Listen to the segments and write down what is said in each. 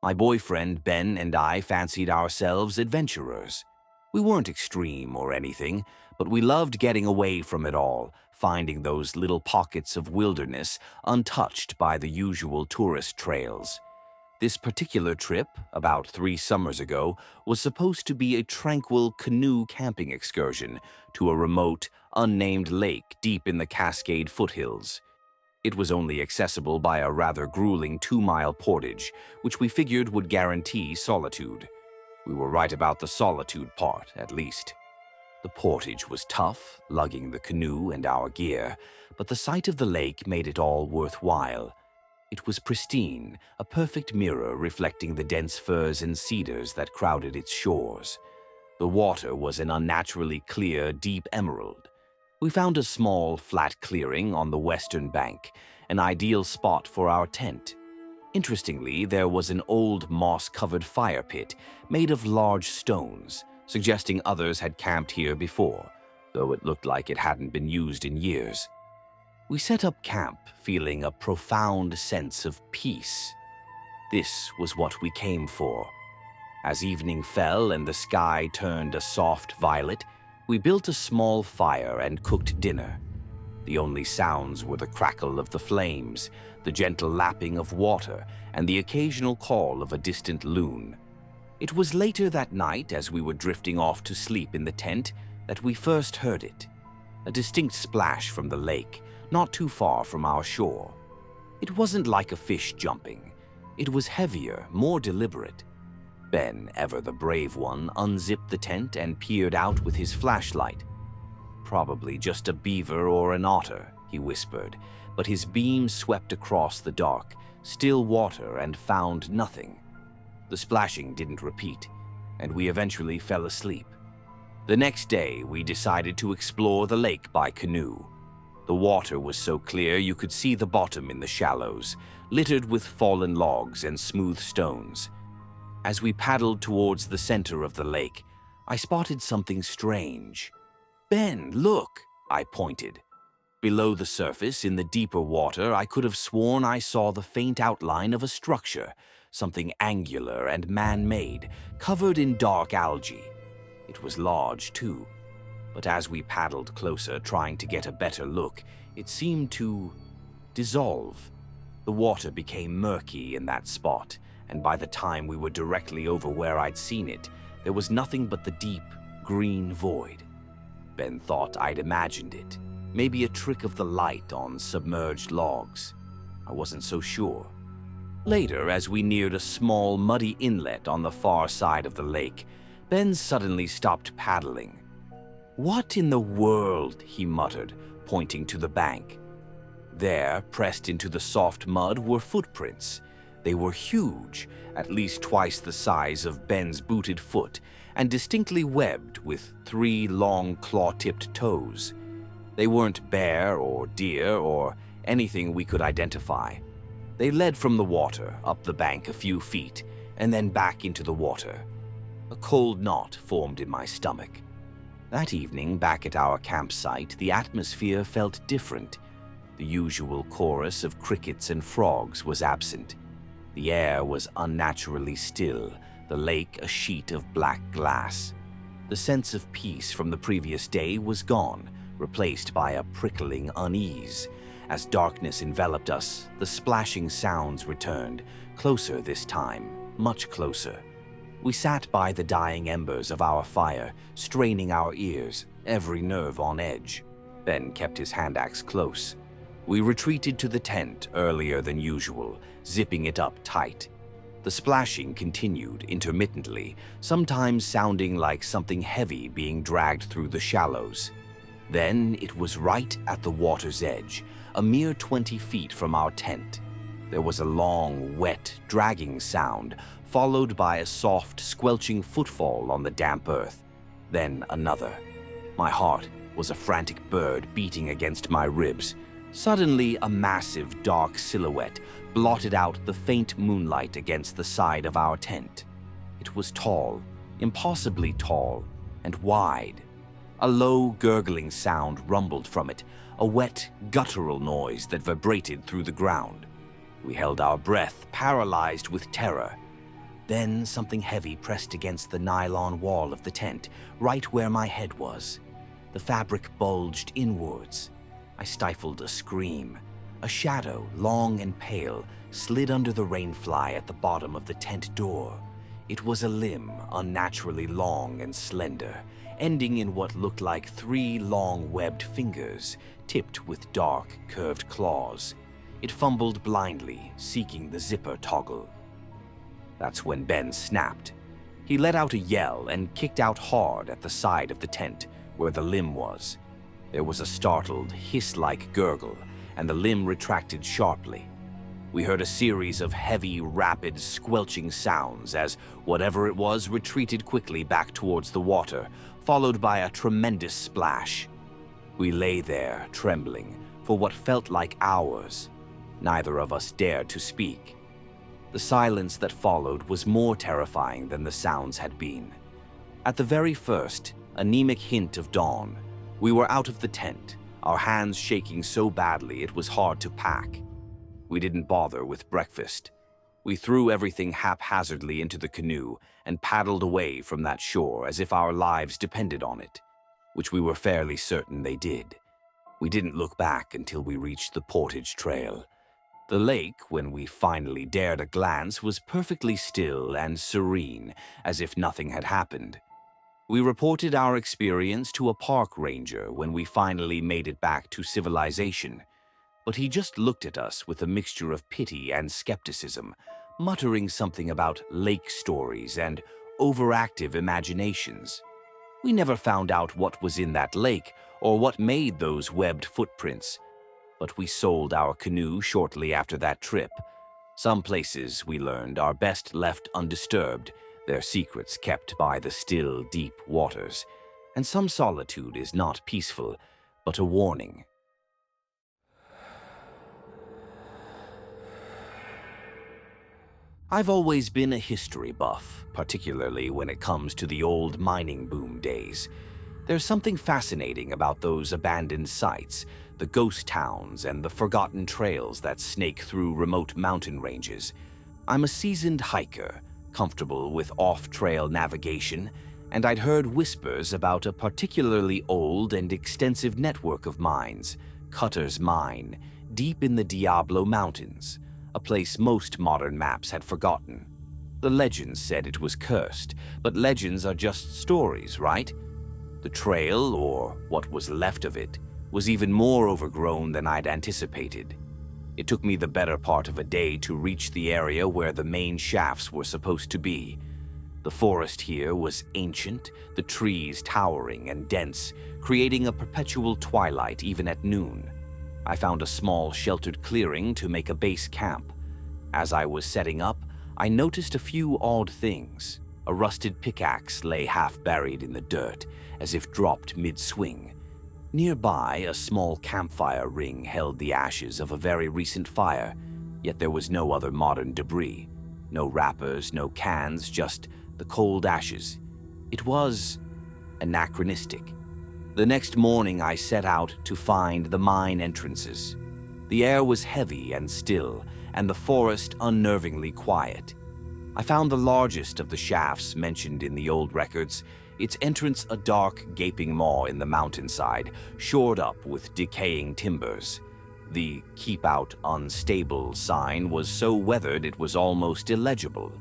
My boyfriend Ben and I fancied ourselves adventurers. We weren't extreme or anything, but we loved getting away from it all, finding those little pockets of wilderness untouched by the usual tourist trails. This particular trip, about 3 summers ago, was supposed to be a tranquil canoe camping excursion to a remote, unnamed lake deep in the Cascade foothills. It was only accessible by a rather grueling 2-mile portage, which we figured would guarantee solitude. We were right about the solitude part, at least. The portage was tough, lugging the canoe and our gear, but the sight of the lake made it all worthwhile. It was pristine, a perfect mirror reflecting the dense firs and cedars that crowded its shores. The water was an unnaturally clear, deep emerald. We found a small, flat clearing on the western bank, an ideal spot for our tent. Interestingly, there was an old moss-covered fire pit made of large stones, suggesting others had camped here before, though it looked like it hadn't been used in years. We set up camp, feeling a profound sense of peace. This was what we came for. As evening fell and the sky turned a soft violet, we built a small fire and cooked dinner. The only sounds were the crackle of the flames, the gentle lapping of water, and the occasional call of a distant loon. It was later that night, as we were drifting off to sleep in the tent, that we first heard it. A distinct splash from the lake, not too far from our shore. It wasn't like a fish jumping. It was heavier, more deliberate. Ben, ever the brave one, unzipped the tent and peered out with his flashlight. "Probably just a beaver or an otter," he whispered, but his beam swept across the dark, still water, and found nothing. The splashing didn't repeat, and we eventually fell asleep. The next day, we decided to explore the lake by canoe. The water was so clear you could see the bottom in the shallows, littered with fallen logs and smooth stones. As we paddled towards the center of the lake, I spotted something strange. "Ben, look!" I pointed. Below the surface, in the deeper water, I could have sworn I saw the faint outline of a structure, something angular and man-made, covered in dark algae. It was large, too. But as we paddled closer, trying to get a better look, it seemed to dissolve. The water became murky in that spot, and by the time we were directly over where I'd seen it, there was nothing but the deep, green void. Ben thought I'd imagined it, maybe a trick of the light on submerged logs. I wasn't so sure. Later, as we neared a small, muddy inlet on the far side of the lake, Ben suddenly stopped paddling. "What in the world?" he muttered, pointing to the bank. There, pressed into the soft mud, were footprints. They were huge, at least twice the size of Ben's booted foot, and distinctly webbed with 3 long claw-tipped toes. They weren't bear or deer or anything we could identify. They led from the water, up the bank a few feet, and then back into the water. A cold knot formed in my stomach. That evening, back at our campsite, the atmosphere felt different. The usual chorus of crickets and frogs was absent. The air was unnaturally still, the lake a sheet of black glass. The sense of peace from the previous day was gone, replaced by a prickling unease. As darkness enveloped us, the splashing sounds returned, closer this time, much closer. We sat by the dying embers of our fire, straining our ears, every nerve on edge. Ben kept his hand axe close. We retreated to the tent earlier than usual, zipping it up tight. The splashing continued intermittently, sometimes sounding like something heavy being dragged through the shallows. Then it was right at the water's edge, a mere 20 feet from our tent. There was a long, wet, dragging sound, followed by a soft, squelching footfall on the damp earth. Then another. My heart was a frantic bird beating against my ribs. Suddenly, a massive, dark silhouette blotted out the faint moonlight against the side of our tent. It was tall, impossibly tall, and wide. A low, gurgling sound rumbled from it, a wet, guttural noise that vibrated through the ground. We held our breath, paralyzed with terror. Then something heavy pressed against the nylon wall of the tent, right where my head was. The fabric bulged inwards. I stifled a scream. A shadow, long and pale, slid under the rainfly at the bottom of the tent door. It was a limb, unnaturally long and slender, ending in what looked like 3 long webbed fingers, tipped with dark, curved claws. It fumbled blindly, seeking the zipper toggle. That's when Ben snapped. He let out a yell and kicked out hard at the side of the tent, where the limb was. There was a startled, hiss-like gurgle, and the limb retracted sharply. We heard a series of heavy, rapid, squelching sounds as whatever it was retreated quickly back towards the water, followed by a tremendous splash. We lay there, trembling, for what felt like hours. Neither of us dared to speak. The silence that followed was more terrifying than the sounds had been. At the very first, anemic hint of dawn, we were out of the tent, our hands shaking so badly it was hard to pack. We didn't bother with breakfast. We threw everything haphazardly into the canoe and paddled away from that shore as if our lives depended on it, which we were fairly certain they did. We didn't look back until we reached the portage trail. The lake, when we finally dared a glance, was perfectly still and serene, as if nothing had happened. We reported our experience to a park ranger when we finally made it back to civilization, but he just looked at us with a mixture of pity and skepticism, muttering something about lake stories and overactive imaginations. We never found out what was in that lake or what made those webbed footprints, but we sold our canoe shortly after that trip. Some places, we learned, are best left undisturbed, their secrets kept by the still, deep waters, and some solitude is not peaceful, but a warning. I've always been a history buff, particularly when it comes to the old mining boom days. There's something fascinating about those abandoned sites, the ghost towns and the forgotten trails that snake through remote mountain ranges. I'm a seasoned hiker, comfortable with off-trail navigation, and I'd heard whispers about a particularly old and extensive network of mines, Cutter's Mine, deep in the Diablo Mountains, a place most modern maps had forgotten. The legends said it was cursed, but legends are just stories, right? The trail, or what was left of it, was even more overgrown than I'd anticipated. It took me the better part of a day to reach the area where the main shafts were supposed to be. The forest here was ancient, the trees towering and dense, creating a perpetual twilight even at noon. I found a small sheltered clearing to make a base camp. As I was setting up, I noticed a few odd things. A rusted pickaxe lay half buried in the dirt, as if dropped mid-swing. Nearby, a small campfire ring held the ashes of a very recent fire, yet there was no other modern debris. No wrappers, no cans, just the cold ashes. It was anachronistic. The next morning I set out to find the mine entrances. The air was heavy and still, and the forest unnervingly quiet. I found the largest of the shafts mentioned in the old records, its entrance a dark, gaping maw in the mountainside, shored up with decaying timbers. The "Keep Out Unstable" sign was so weathered it was almost illegible.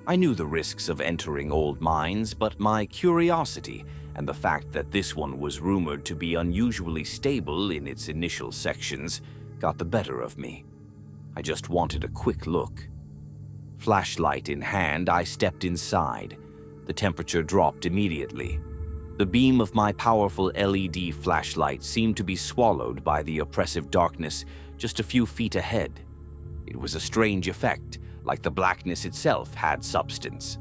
I knew the risks of entering old mines, but my curiosity and the fact that this one was rumored to be unusually stable in its initial sections got the better of me. I just wanted a quick look. Flashlight in hand, I stepped inside. The temperature dropped immediately. The beam of my powerful LED flashlight seemed to be swallowed by the oppressive darkness just a few feet ahead. It was a strange effect, like the blackness itself had substance.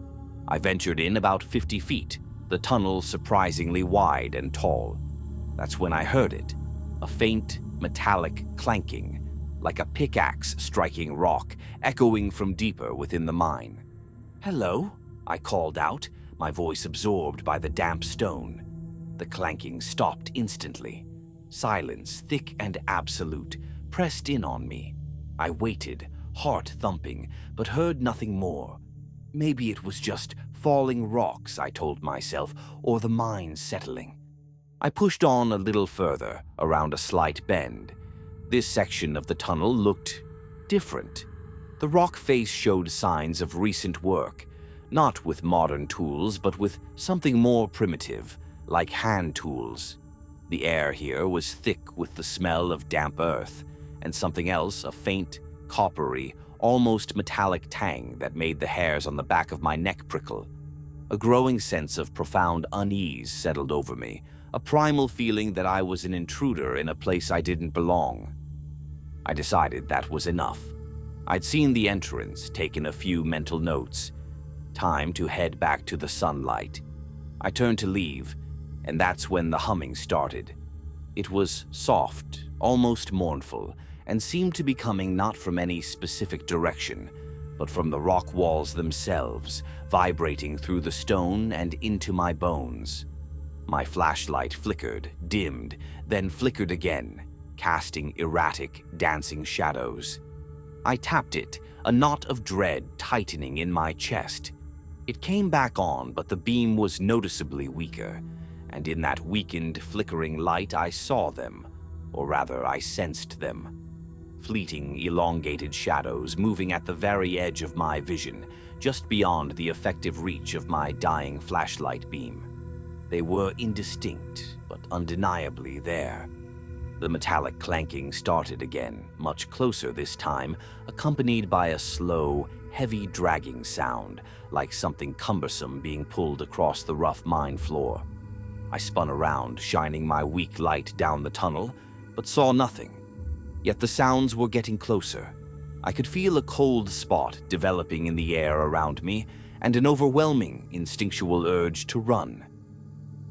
I ventured in about 50 feet, the tunnel surprisingly wide and tall. That's when I heard it, a faint, metallic clanking, like a pickaxe striking rock, echoing from deeper within the mine. "Hello?" I called out, my voice absorbed by the damp stone. The clanking stopped instantly. Silence, thick and absolute, pressed in on me. I waited, heart thumping, but heard nothing more. Maybe it was just falling rocks, I told myself, or the mine settling. I pushed on a little further, around a slight bend. This section of the tunnel looked different. The rock face showed signs of recent work, not with modern tools, but with something more primitive, like hand tools. The air here was thick with the smell of damp earth, and something else, a faint, coppery, almost metallic tang that made the hairs on the back of my neck prickle. A growing sense of profound unease settled over me, a primal feeling that I was an intruder in a place I didn't belong. I decided that was enough. I'd seen the entrance, taken a few mental notes. Time to head back to the sunlight. I turned to leave, and that's when the humming started. It was soft, almost mournful, and seemed to be coming not from any specific direction, but from the rock walls themselves, vibrating through the stone and into my bones. My flashlight flickered, dimmed, then flickered again, casting erratic, dancing shadows. I tapped it, a knot of dread tightening in my chest. It came back on, but the beam was noticeably weaker, and in that weakened, flickering light I saw them, or rather I sensed them. Fleeting, elongated shadows moving at the very edge of my vision, just beyond the effective reach of my dying flashlight beam. They were indistinct, but undeniably there. The metallic clanking started again, much closer this time, accompanied by a slow, heavy dragging sound, like something cumbersome being pulled across the rough mine floor. I spun around, shining my weak light down the tunnel, but saw nothing. Yet the sounds were getting closer. I could feel a cold spot developing in the air around me, and an overwhelming, instinctual urge to run.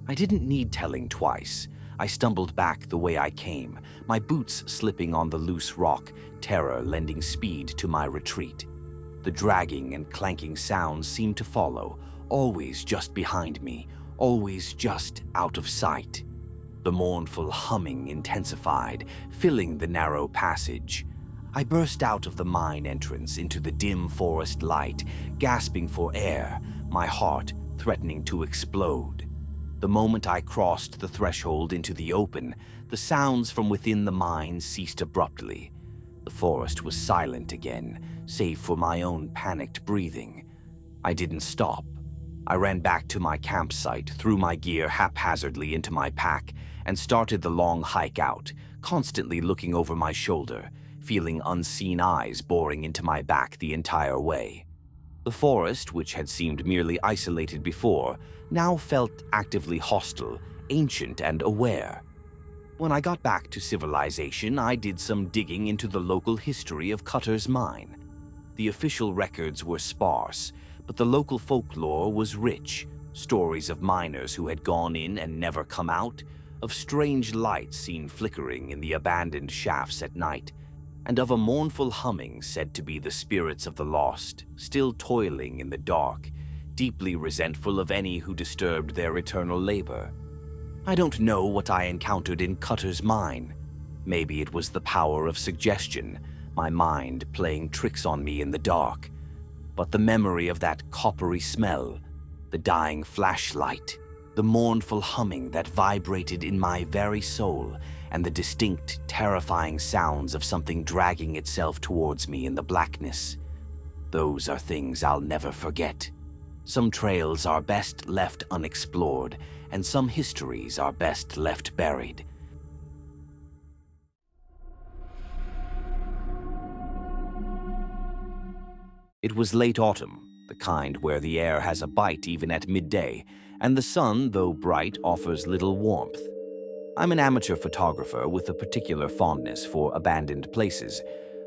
I didn't need telling twice. I stumbled back the way I came, my boots slipping on the loose rock, terror lending speed to my retreat. The dragging and clanking sounds seemed to follow, always just behind me, always just out of sight. The mournful humming intensified, filling the narrow passage. I burst out of the mine entrance into the dim forest light, gasping for air, my heart threatening to explode. The moment I crossed the threshold into the open, the sounds from within the mine ceased abruptly. The forest was silent again, save for my own panicked breathing. I didn't stop. I ran back to my campsite, threw my gear haphazardly into my pack, and started the long hike out, constantly looking over my shoulder, feeling unseen eyes boring into my back the entire way. The forest, which had seemed merely isolated before, now felt actively hostile, ancient, and aware. When I got back to civilization, I did some digging into the local history of Cutter's Mine. The official records were sparse, but the local folklore was rich. Stories of miners who had gone in and never come out, of strange lights seen flickering in the abandoned shafts at night, and of a mournful humming said to be the spirits of the lost, still toiling in the dark, deeply resentful of any who disturbed their eternal labor. I don't know what I encountered in Cutter's Mine. Maybe it was the power of suggestion, my mind playing tricks on me in the dark. But the memory of that coppery smell, the dying flashlight, the mournful humming that vibrated in my very soul, and the distinct, terrifying sounds of something dragging itself towards me in the blackness. Those are things I'll never forget. Some trails are best left unexplored, and some histories are best left buried. It was late autumn, the kind where the air has a bite even at midday, and the sun, though bright, offers little warmth. I'm an amateur photographer with a particular fondness for abandoned places.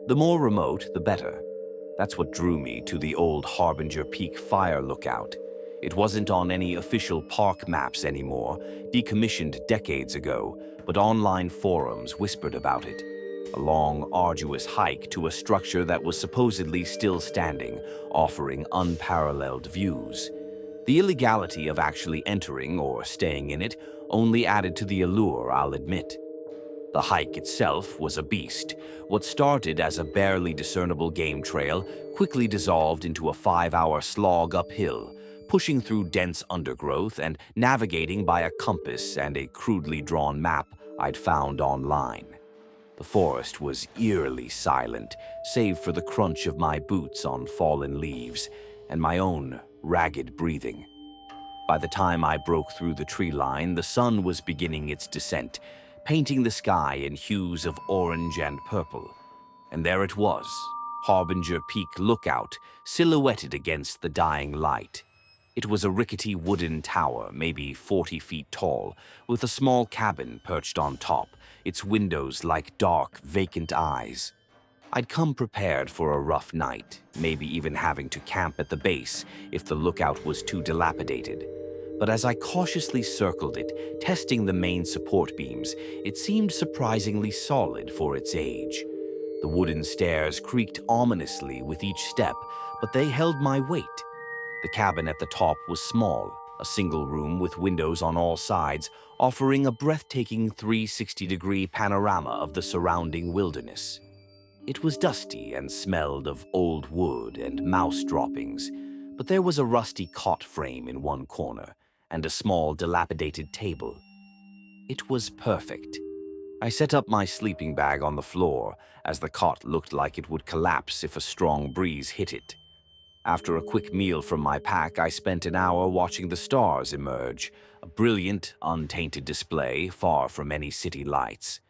The more remote, the better. That's what drew me to the old Harbinger Peak fire lookout. It wasn't on any official park maps anymore, decommissioned decades ago, but online forums whispered about it. A long, arduous hike to a structure that was supposedly still standing, offering unparalleled views. The illegality of actually entering or staying in it only added to the allure, I'll admit. The hike itself was a beast. What started as a barely discernible game trail quickly dissolved into a 5-hour slog uphill, pushing through dense undergrowth and navigating by a compass and a crudely drawn map I'd found online. The forest was eerily silent, save for the crunch of my boots on fallen leaves and my own ragged breathing. By the time I broke through the tree line, the sun was beginning its descent, painting the sky in hues of orange and purple. And there it was, Harbinger Peak Lookout, silhouetted against the dying light. It was a rickety wooden tower, maybe 40 feet tall, with a small cabin perched on top, its windows like dark, vacant eyes. I'd come prepared for a rough night, maybe even having to camp at the base if the lookout was too dilapidated. But as I cautiously circled it, testing the main support beams, it seemed surprisingly solid for its age. The wooden stairs creaked ominously with each step, but they held my weight. The cabin at the top was small, a single room with windows on all sides, offering a breathtaking 360-degree panorama of the surrounding wilderness. It was dusty and smelled of old wood and mouse droppings, but there was a rusty cot frame in one corner and a small dilapidated table. It was perfect. I set up my sleeping bag on the floor, as the cot looked like it would collapse if a strong breeze hit it. After a quick meal from my pack, I spent an hour watching the stars emerge, a brilliant, untainted display far from any city lights.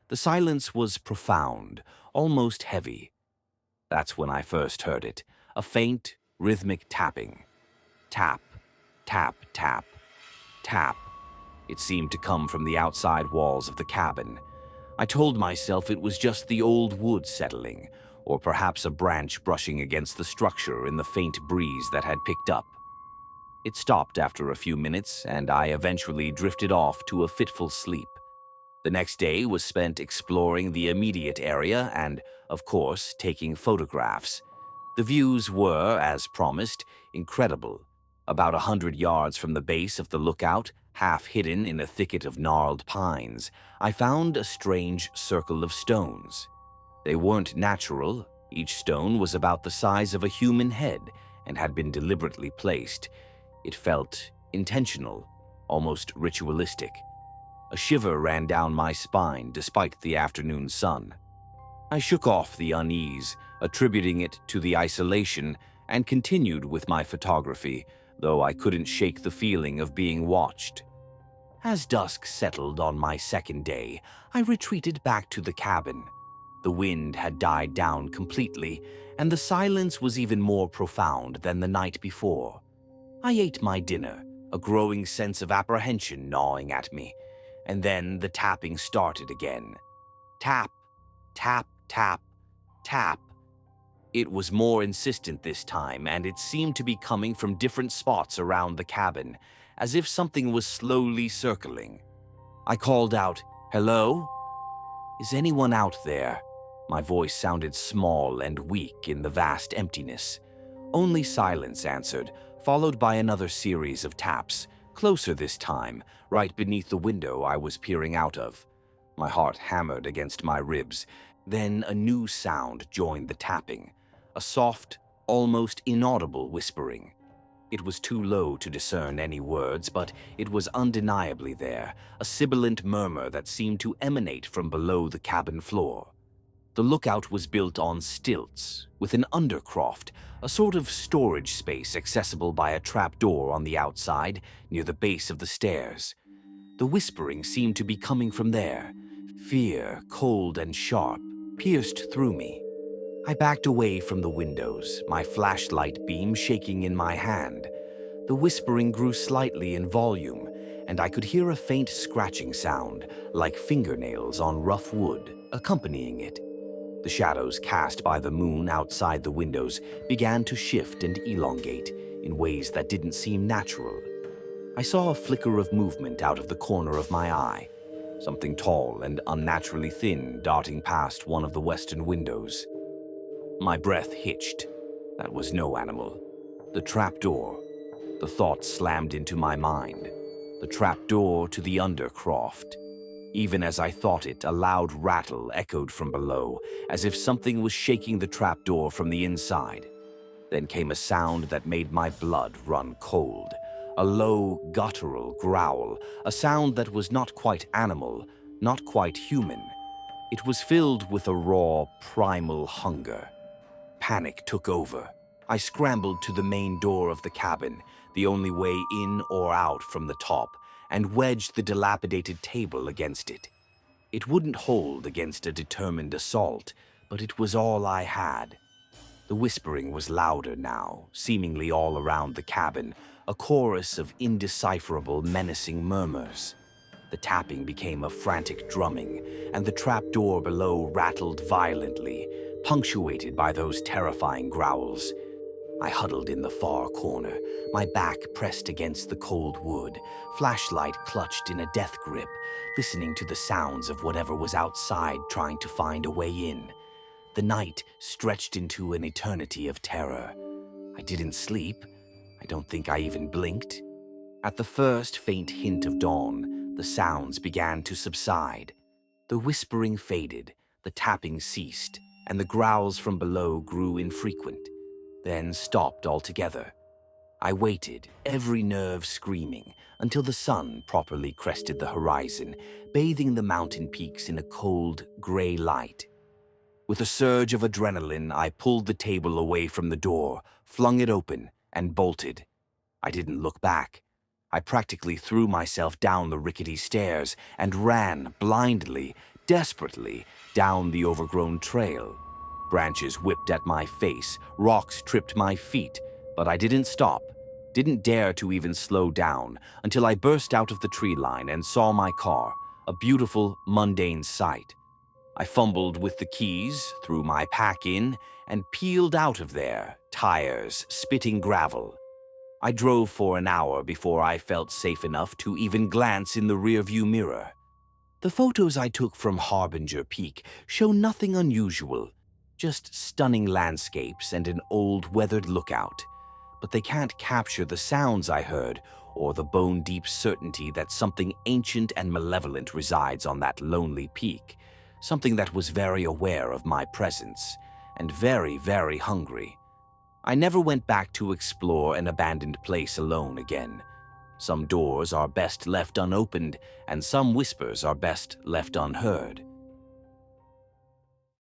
The silence was profound, almost heavy. That's when I first heard it, a faint, rhythmic tapping. Tap, tap, tap, tap. It seemed to come from the outside walls of the cabin. I told myself it was just the old wood settling, or perhaps a branch brushing against the structure in the faint breeze that had picked up. It stopped after a few minutes, and I eventually drifted off to a fitful sleep. The next day was spent exploring the immediate area and, of course, taking photographs. The views were, as promised, incredible. About 100 yards from the base of the lookout, half hidden in a thicket of gnarled pines, I found a strange circle of stones. They weren't natural. Each stone was about the size of a human head and had been deliberately placed. It felt intentional, almost ritualistic. A shiver ran down my spine despite the afternoon sun. I shook off the unease, attributing it to the isolation, and continued with my photography, though I couldn't shake the feeling of being watched. As dusk settled on my second day, I retreated back to the cabin. The wind had died down completely, and the silence was even more profound than the night before. I ate my dinner, a growing sense of apprehension gnawing at me, and then the tapping started again. Tap, tap, tap, tap. It was more insistent this time, and it seemed to be coming from different spots around the cabin, as if something was slowly circling. I called out, "Hello? Is anyone out there?" My voice sounded small and weak in the vast emptiness. Only silence answered, followed by another series of taps, closer this time, right beneath the window I was peering out of. My heart hammered against my ribs. Then a new sound joined the tapping, a soft, almost inaudible whispering. It was too low to discern any words, but it was undeniably there, a sibilant murmur that seemed to emanate from below the cabin floor. The lookout was built on stilts, with an undercroft, a sort of storage space accessible by a trapdoor on the outside near the base of the stairs. The whispering seemed to be coming from there. Fear, cold and sharp, pierced through me. I backed away from the windows, my flashlight beam shaking in my hand. The whispering grew slightly in volume, and I could hear a faint scratching sound, like fingernails on rough wood, accompanying it. The shadows cast by the moon outside the windows began to shift and elongate in ways that didn't seem natural. I saw a flicker of movement out of the corner of my eye, something tall and unnaturally thin darting past one of the western windows. My breath hitched. That was no animal. The trapdoor. The thought slammed into my mind. The trapdoor to the undercroft. Even as I thought it, a loud rattle echoed from below, as if something was shaking the trapdoor from the inside. Then came a sound that made my blood run cold. A low, guttural growl, a sound that was not quite animal, not quite human. It was filled with a raw, primal hunger. Panic took over. I scrambled to the main door of the cabin, the only way in or out from the top, and wedged the dilapidated table against it. It wouldn't hold against a determined assault, but it was all I had. The whispering was louder now, seemingly all around the cabin, a chorus of indecipherable, menacing murmurs. The tapping became a frantic drumming, and the trapdoor below rattled violently, punctuated by those terrifying growls. I huddled in the far corner, my back pressed against the cold wood, flashlight clutched in a death grip, listening to the sounds of whatever was outside trying to find a way in. The night stretched into an eternity of terror. I didn't sleep. I don't think I even blinked. At the first faint hint of dawn, the sounds began to subside. The whispering faded, the tapping ceased, and the growls from below grew infrequent, then stopped altogether. I waited, every nerve screaming, until the sun properly crested the horizon, bathing the mountain peaks in a cold, gray light. With a surge of adrenaline, I pulled the table away from the door, flung it open, and bolted. I didn't look back. I practically threw myself down the rickety stairs and ran blindly, desperately, down the overgrown trail. Branches whipped at my face, rocks tripped my feet, but I didn't stop, didn't dare to even slow down until I burst out of the tree line and saw my car, a beautiful, mundane sight. I fumbled with the keys, threw my pack in, and peeled out of there, tires spitting gravel. I drove for an hour before I felt safe enough to even glance in the rearview mirror. The photos I took from Harbinger Peak show nothing unusual, just stunning landscapes and an old weathered lookout. But they can't capture the sounds I heard or the bone-deep certainty that something ancient and malevolent resides on that lonely peak. Something that was very aware of my presence, and very, very hungry. I never went back to explore an abandoned place alone again. Some doors are best left unopened, and some whispers are best left unheard.